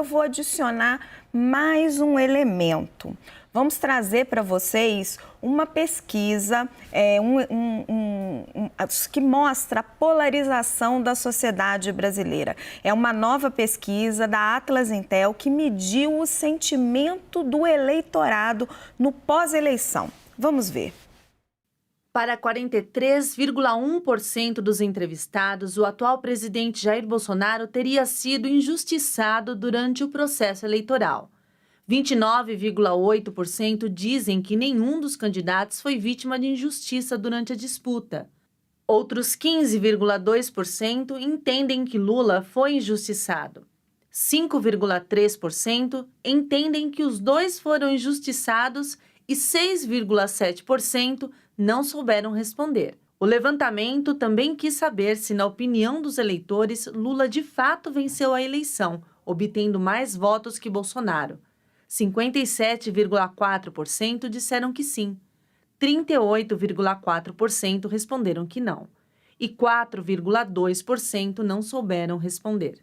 vou adicionar mais um elemento. Vamos trazer para vocês uma pesquisa que mostra a polarização da sociedade brasileira. É uma nova pesquisa da Atlas Intel que mediu o sentimento do eleitorado no pós-eleição. Vamos ver. Para 43,1% dos entrevistados, o atual presidente Jair Bolsonaro teria sido injustiçado durante o processo eleitoral. 29,8% dizem que nenhum dos candidatos foi vítima de injustiça durante a disputa. Outros 15,2% entendem que Lula foi injustiçado. 5,3% entendem que os dois foram injustiçados e 6,7% não souberam responder. O levantamento também quis saber se, na opinião dos eleitores, Lula de fato venceu a eleição, obtendo mais votos que Bolsonaro. 57,4% disseram que sim, 38,4% responderam que não e 4,2% não souberam responder.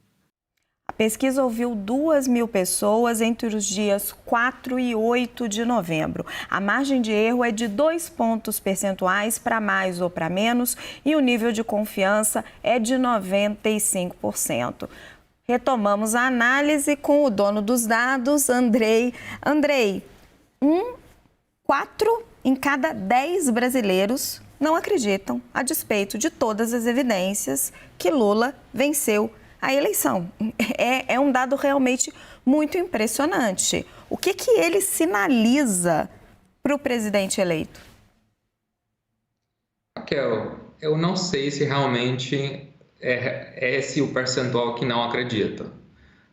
A pesquisa ouviu 2.000 pessoas entre os dias 4 e 8 de novembro. A margem de erro é de 2 pontos percentuais para mais ou para menos e o nível de confiança é de 95%. Retomamos a análise com o dono dos dados, Andrei. Andrei, 4 em cada 10 brasileiros não acreditam, a despeito de todas as evidências, que Lula venceu a eleição. É um dado realmente muito impressionante. O que ele sinaliza para o presidente eleito? Raquel, eu não sei se realmente é esse o percentual que não acredita.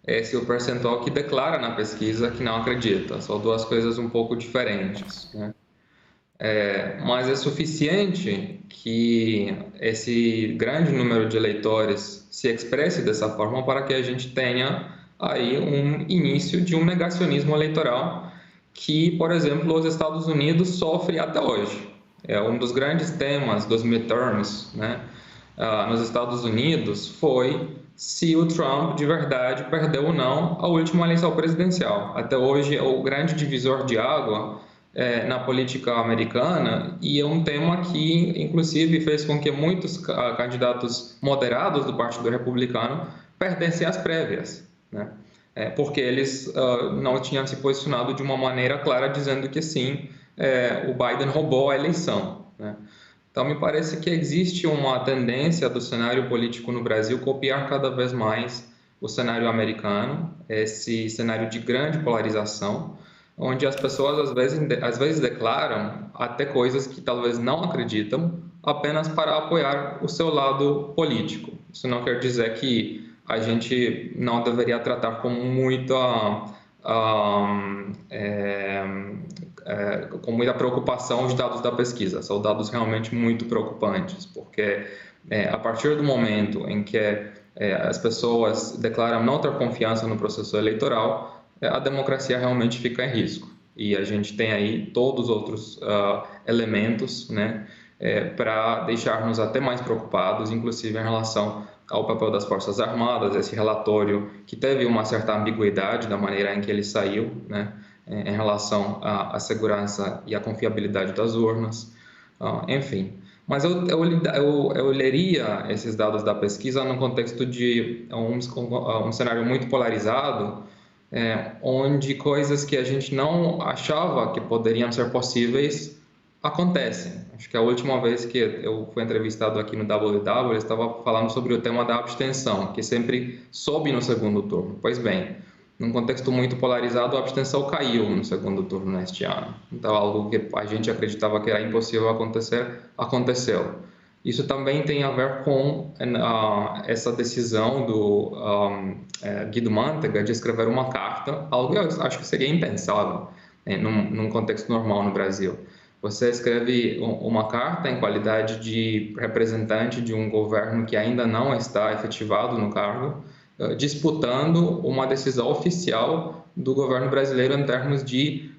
Esse é o percentual que declara na pesquisa que não acredita. São duas coisas um pouco diferentes, né? Mas é suficiente que esse grande número de eleitores se expresse dessa forma para que a gente tenha aí um início de um negacionismo eleitoral que, por exemplo, os Estados Unidos sofrem até hoje. É um dos grandes temas dos midterms, né, nos Estados Unidos foi se o Trump de verdade perdeu ou não a última eleição presidencial. Até hoje é o grande divisor de água na política americana e é um tema que, inclusive, fez com que muitos candidatos moderados do Partido Republicano perdessem as prévias, né? Porque eles não tinham se posicionado de uma maneira clara dizendo que sim, o Biden roubou a eleição, né? Então, me parece que existe uma tendência do cenário político no Brasil copiar cada vez mais o cenário americano, esse cenário de grande polarização, onde as pessoas às vezes declaram até coisas que talvez não acreditam, apenas para apoiar o seu lado político. Isso não quer dizer que a gente não deveria tratar com com muita preocupação os dados da pesquisa. São dados realmente muito preocupantes, porque a partir do momento em que as pessoas declaram não ter confiança no processo eleitoral, a democracia realmente fica em risco. E a gente tem aí todos os outros elementos, né, para deixar-nos até mais preocupados, inclusive em relação ao papel das Forças Armadas, esse relatório que teve uma certa ambiguidade da maneira em que ele saiu, né, em relação à segurança e à confiabilidade das urnas, enfim. Mas eu leria esses dados da pesquisa no contexto de um cenário muito polarizado, onde coisas que a gente não achava que poderiam ser possíveis acontecem. Acho que a última vez que eu fui entrevistado aqui no WW, eu estava falando sobre o tema da abstenção, que sempre sobe no segundo turno. Pois bem, num contexto muito polarizado, a abstenção caiu no segundo turno neste ano. Então, algo que a gente acreditava que era impossível acontecer, aconteceu. Isso também tem a ver com essa decisão do Guido Mantega de escrever uma carta, algo que eu acho que seria impensável num contexto normal no Brasil. Você escreve uma carta em qualidade de representante de um governo que ainda não está efetivado no cargo, disputando uma decisão oficial do governo brasileiro em termos de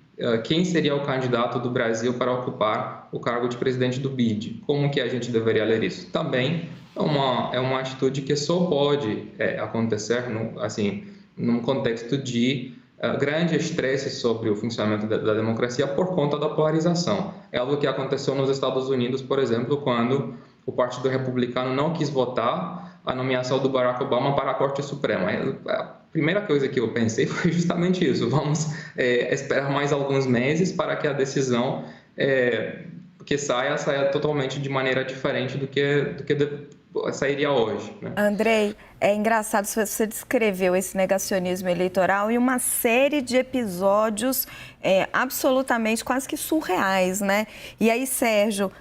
quem seria o candidato do Brasil para ocupar o cargo de presidente do BID. Como que a gente deveria ler isso? Também é uma atitude que só pode acontecer num contexto de grande estresse sobre o funcionamento da democracia por conta da polarização. É algo que aconteceu nos Estados Unidos, por exemplo, quando o Partido Republicano não quis votar a nomeação do Barack Obama para a Corte Suprema. A primeira coisa que eu pensei foi justamente isso: vamos esperar mais alguns meses para que a decisão que saia totalmente de maneira diferente do que sairia hoje, né? Andrei, é engraçado, você descreveu esse negacionismo eleitoral e uma série de episódios absolutamente quase que surreais, né? E aí, Sérgio,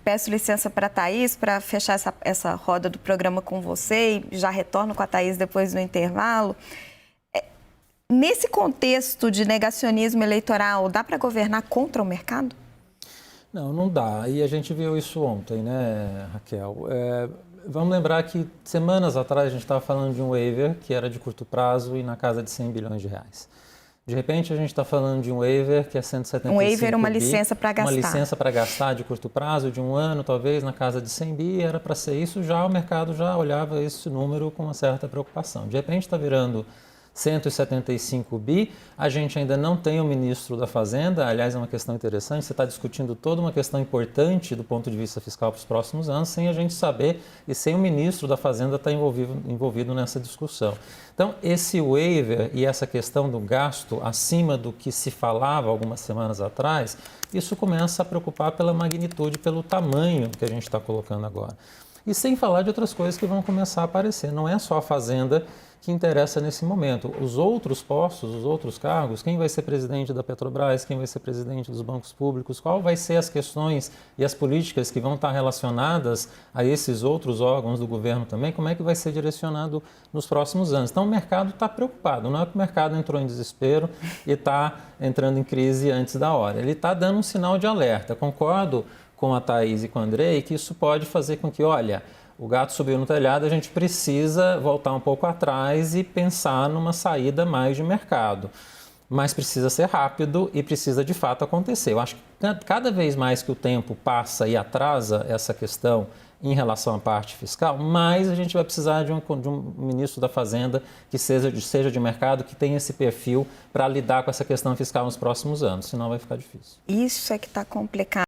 peço licença para a Thaís para fechar essa roda do programa com você e já retorno com a Thaís depois do intervalo. Nesse contexto de negacionismo eleitoral, dá para governar contra o mercado? Não, não dá. E a gente viu isso ontem, né, Raquel? Vamos lembrar que semanas atrás a gente estava falando de um waiver que era de curto prazo e na casa de 100 bilhões de reais. De repente a gente está falando de um waiver que é 175 Um waiver é uma bi, licença para gastar. Uma licença para gastar de curto prazo, de um ano, talvez, na casa de 100 bi, era para ser isso. Já o mercado já olhava esse número com uma certa preocupação. De repente está virando 175 bi, a gente ainda não tem o ministro da Fazenda, aliás é uma questão interessante, você está discutindo toda uma questão importante do ponto de vista fiscal para os próximos anos, sem a gente saber e sem o ministro da Fazenda estar envolvido nessa discussão. Então, esse waiver e essa questão do gasto acima do que se falava algumas semanas atrás, isso começa a preocupar pela magnitude, pelo tamanho que a gente está colocando agora. E sem falar de outras coisas que vão começar a aparecer, não é só a Fazenda que interessa nesse momento. Os outros postos, os outros cargos, quem vai ser presidente da Petrobras, quem vai ser presidente dos bancos públicos, qual vai ser as questões e as políticas que vão estar relacionadas a esses outros órgãos do governo também, como é que vai ser direcionado nos próximos anos. Então o mercado está preocupado, não é que o mercado entrou em desespero e está entrando em crise antes da hora, ele está dando um sinal de alerta. Concordo com a Thaís e com o Andrei que isso pode fazer com que, olha, o gato subiu no telhado, a gente precisa voltar um pouco atrás e pensar numa saída mais de mercado. Mas precisa ser rápido e precisa de fato acontecer. Eu acho que cada vez mais que o tempo passa e atrasa essa questão em relação à parte fiscal, mais a gente vai precisar de um ministro da Fazenda que seja de mercado, que tenha esse perfil para lidar com essa questão fiscal nos próximos anos, senão vai ficar difícil. Isso é que está complicado.